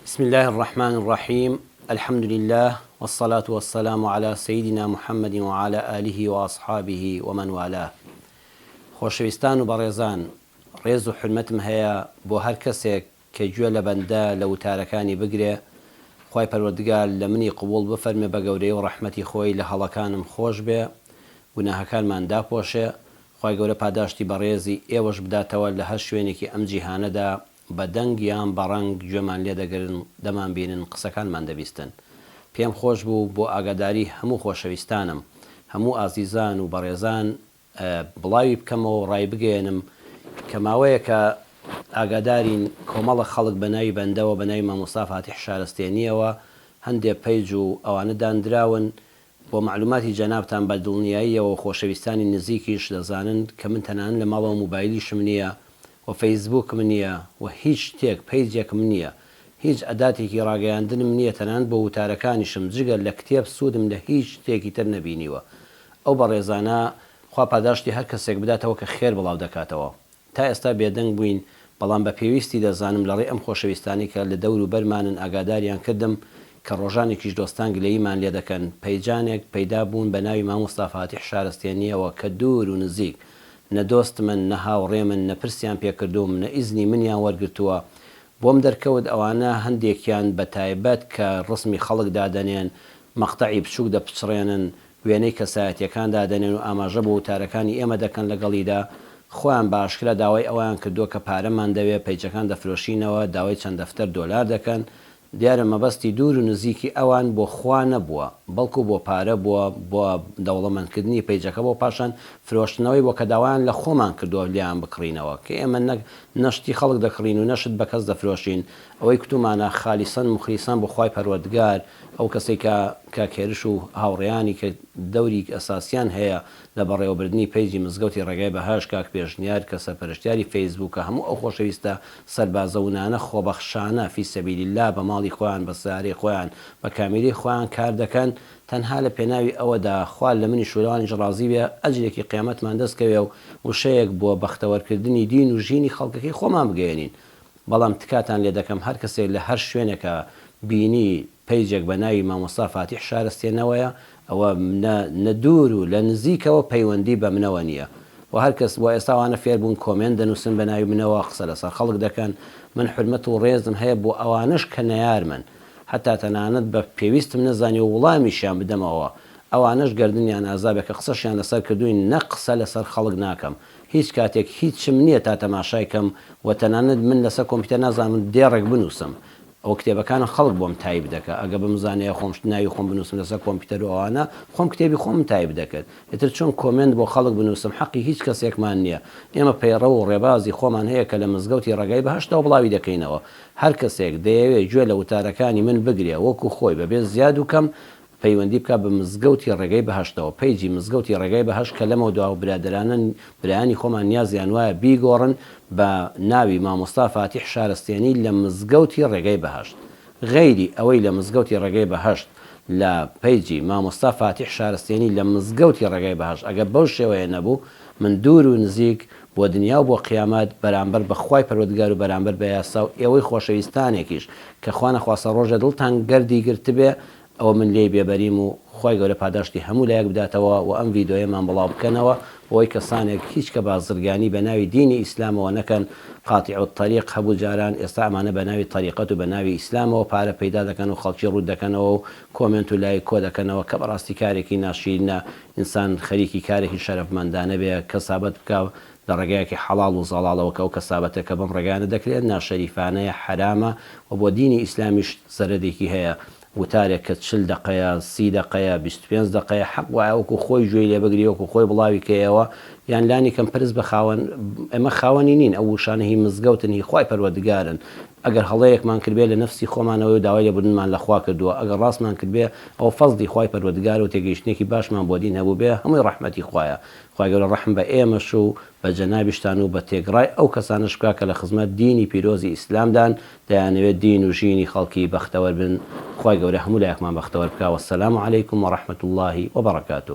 بسم الله الرحمن الرحيم الحمد لله والصلاة والسلام على سيدنا محمد وعلى آله وأصحابه ومن والاه. خۆشەویستان و بەڕێزان، ڕێز و حرمەتم هەیە بۆ هەر کەسێک کە گوێ لە بەندە لە وتارەکانی بگرێ، خوای پەروەردگار لە منی قبوڵ بفەرمێ بە گەورەی و ڕەحمەتی خۆی لە هەڵەکانم خۆش بێ، گوناهەکانمان داپۆشێ، خوای گەورە پاداشتی بەڕێزی ئێوەش بداتەوە لە هەر شوێنێکی ئەم جیهانەدا بە دەنگ یان بەڕەنگ گوێمان لێ دەگرن، دەمان بینن، قسەکانمان دەبیستن. پێم خۆش بوو بۆ ئاگاداری هەموو خۆشەویستانم، هەموو ئازیزان و بەڕێزان بڵاوی بکەمەوە و ڕای بگەێنم کە ماوەیە کە ئاگادارین کۆمەڵە خەڵک بە ناوی بەندەوە بە ناوی مامۆستا فاتیح شارستێنیەوە هەندێک پەیج و ئەوانە دانراون بۆ معلوماتی جەنابتان بە دڵنیاییەوە خۆشەویستانی نزیکیش دەزانن کە من تەنانەت لە ماڵەوە مۆبایلیشم نییە و فەیسبووکم نییە و هیچ شتێک پەیجێکم نییە، هیچ ئەداتێکی ڕاگەیاندنم نییە، تەنانەت بۆ وتارەکانیشم جگە لە کتێب سوودم لە هیچ شتێکی تر نەبینیوە. ئەو بەڕێزانە خوا پاداشتی هەر کەسێک بداتەوە کە خێر بڵاو دەکاتەوە. تا ئێستا بێدەنگ بووین، بەڵام بە پێویستی دەزانم لەڕێ ئەم خۆشەویستانی کە لە دەور و بەرمانن ئاگاداریان کردم کە ڕۆژانێکیش دۆستان گلەییمان لێ دەکەن. پەیجانێک پەیدا بوون بە ناوی مامۆستا فاتیح شارستێنیەوە کە دوور و نزیک نە دۆست من، نە هاوڕێ من، نە پرسیان پێکردوم، نە ئیزنی منیان وەرگرتووە. بۆم دەرکەوت ئەوانە هەندێکیان بە تایبەت کە ڕسمی خەڵک دادەنێن، مەقتەعی بچووک دەپچڕێنن، وێنەی کەسایەتیەکان دادەنێن و ئاماژە بۆ وتارەکانی ئێمە دەکەن لەگەڵیدا. خۆیان باشکرا داوای ئەویان کردووە کە پارەمان دەوێت، پەیجەکان دەفرۆشینەوە، داوای چەند دەفتەر دۆلار دەکەن. دیارە مەبەستی دوور و نزیکی ئەوان بۆ خوا نەبووە، بەڵکو بۆ پارە بووە، بۆ دەوڵەمەندکردنی پەیجەکە، بۆ پاشان فرۆشتنەوەی بۆ کە داوایان لە خۆمان کردووە لیان بکڕینەوە کە ئێمە نەشتی خەڵک دەکڕین و نەشت بە کەس دەفرۆشین. ئەوەی کتومانە خالیسەن مخلیسان بۆ خوای پەروەردگار، ئەو کەسێک کە کێرش و هاوڕێیانی کە دەوری ئەساسیان هەیە لە بەڕێوەبردننی پەیجی مزگەوتی ڕێگای بەهاش، کاک پێشنیار کە سەرپەرشتیاری فەیسبووکە، هەموو ئەو خۆشەویستە سەربازەونانە خۆبەخشانە فی سەبیلیلا بە ماڵی خۆیان، بە سارەی خۆیان، بە کامیلی خۆیان کار دەکەن، تەنها لە پێناوی ئەوەدا خوا لە منی شوێنی ڕازی بێ ئەجرێکی قیامەتمان دەستکەوێ و وشەیەک بۆ بەختەوەرکردنی دین و ژینی خەڵکەکەی خۆمان بگەێنین. بەڵام تکاتان لێ دەکەم هەر کەسێک لە هەر شوێنێکە بینی پەیجێک بە ناوی مامۆستا فاتیح شارستێنەوەیە، ئەوە نە دوور و لە نزیکەوە پەیوەندی بە منەوە نییە. و هەر کەس بۆ ئێستاوانە فێر بوون کۆمنت دەنووسن بە ناوی منەوە، قسە لەسەر خەڵک دەکەن. من حرمەت و ڕێزم هەیە بۆ ئەوانش کە نەیار من، حتا تەنانەت بە پێویستم نەزانی و وڵامیشیان بدەمەوە، ئەوانش گردنیان ئازابێک کە قسەشیان لەسەر کردوین، نە قسە لەسەر خەڵک ناکەم. هیچ کاتێک هیچم نییە تا تەماشایکەم و تەنانەت من لەسەر کۆمپیوتەر نازانم دێڕێک بنووسم. ئەو کتێبەکانە خەڵک بۆم تایب دەکات. ئەگە بمزانەیە خۆم ناوی خۆم بنووسم لەسەر کۆمپیوتەر و ئەوانە، خۆم کتێبی خۆم تایب دەکرد. ئێتر چۆن کۆمنت بۆ خەڵک بنووسم؟ حەقی هیچ کەسێکمان نییە. ئێمە پەیڕە و ڕێبازی خۆمان هەیە کە لە مزگەوتی ڕێگای بەهەشتەوە بڵاوی دەکەینەوە. هەر کەسێک دەیەوێت گوێ لە وتارەکانی من بگرێ، وەکو خۆی بەبێ زیاد و کەم پەیوەندی بکە بە مزگەوتی ڕێگای بەهەشتەوە، پەیجی مزگەوتی ڕێگای بەهەشت کە لەمە دوا برادرانە برایانی خۆمان نیازیان وایە بیگۆڕن بە ناوی مامۆستا فاتیح شارستێنی لە مزگەوتی ڕێگای بەهەشت. غەیری ئەوەی لە مزگەوتی ڕێگای بەهەشت لە پەیجی مامۆستا فاتیح شارستێنی لە مزگەوتی ڕێگای بەهەشت ئەگە بەو شێوەیە نەبوو، من دوور و نزیک بۆ دنیا و بۆ قیامەت بەرامبەر بە خوای پەروەردگار و بەرامبەر بە یاسا و ئێوەی خۆشەویستانێکیش کە خوا نەخواسە ڕۆژە دڵتان گەردی گرتبێ، ئەوە من لێی بێبەریم و خی گەورە پاداشتی هەموو لایەک بداتەوە و ئەم ڤیدۆیەمان بڵاو بکەنەوە بۆی کەسانێک هیچ کە بازرگانی بە ناوی دینی ئیسلامەوە نەکەن. قاتیع الطەریق هەبوو جاران، ئێستا ئەمانە بە ناوی تەریقەت و بە ناوی ئیسلامەوە پارە پەیدا دەکەن و خەڵکی ڕوود دەکەنەوە و کۆمنت و لای کۆ دەکەنەوە کە بەڕاستی کارێکی ناشرینە. ئینسان خەریکی کارێکی شەرەفمەندانە بێ، کەسابەت بکە لە ڕێگایەکی حەڵاڵ و زەڵاڵەوە کە ئەو کەسابەتە کە بەم ڕێگانە دەکرێت ناشەریفانەیە، حرامە و بۆ دینی ئیسلامیش سەرەدێکی هەیە. وتارێک کە 40 دقەیە، 30 دقەیە، 25 دقەیە، حەق وایە وەکو خۆی گوێی لێ بگری، وەکو خۆی بڵاوی کەیەوە، یان لانی کەم پرس بە خاوەن. ئێمە خاوەنی نین، ئەو وشانە هی مزگەوتن، هی خوای پەروەردگارن. ئەگەر هەڵەیەکمان کردبێ لە نەفسی خۆمانەوەی و داوای لێبوردنمان لە خوا کردووە، ئەگەر ڕاستمان کردبێ ئەو فەزلی خوای پەروەردگار و تێگەیشتنێکی باشمان بۆ دین هەبوو بێ، هەمووی ڕەحمەتی خوایە. خوای گەورە ڕەحم بە ئێمەش و بە جەنابیشتان و بە تێگڕای ئەو کەسانش بکا کە لە خزمەت دینی پیرۆزی ئیسلامدان دەیانەوێت دین و ژینی خەڵکی بەختەوەر بن. خوای گەورە هەموو لایەکمان بەختەوەر بکا. وەسەلام عەلەیکم وەڕەحمەتوڵڵاهی وەبەڕەکاتوه.